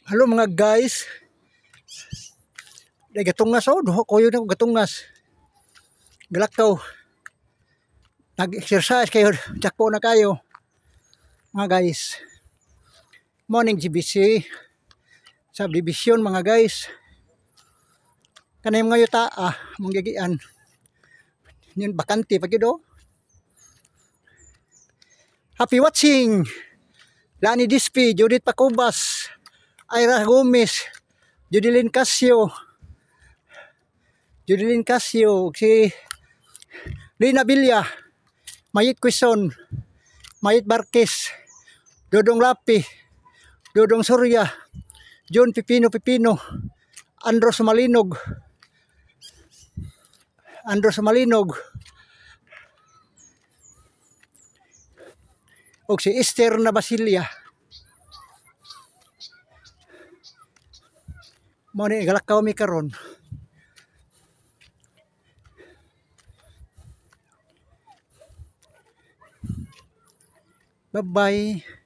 Hello mga guys. Gatungas oh, duho koyo na gatungas. Galakaw. Nag-exercise kayo, tsako na kayo. Mga guys. Morning GBC. Sa division mga guys. Kanay mga yuta mong gigian. Yun bakante pag yun. Happy watching. Lani Dispi, Judith Pacubas, Ira Gomez, Judilyn Casio, si Lina Villa, Mayit Quezon, Mayit Barquez, Dodong Lapi, Dodong Surya, John Pipino, Andros Malinog, o si Esther na Basilia. Mo ni galakaw mi karon. Bye-bye.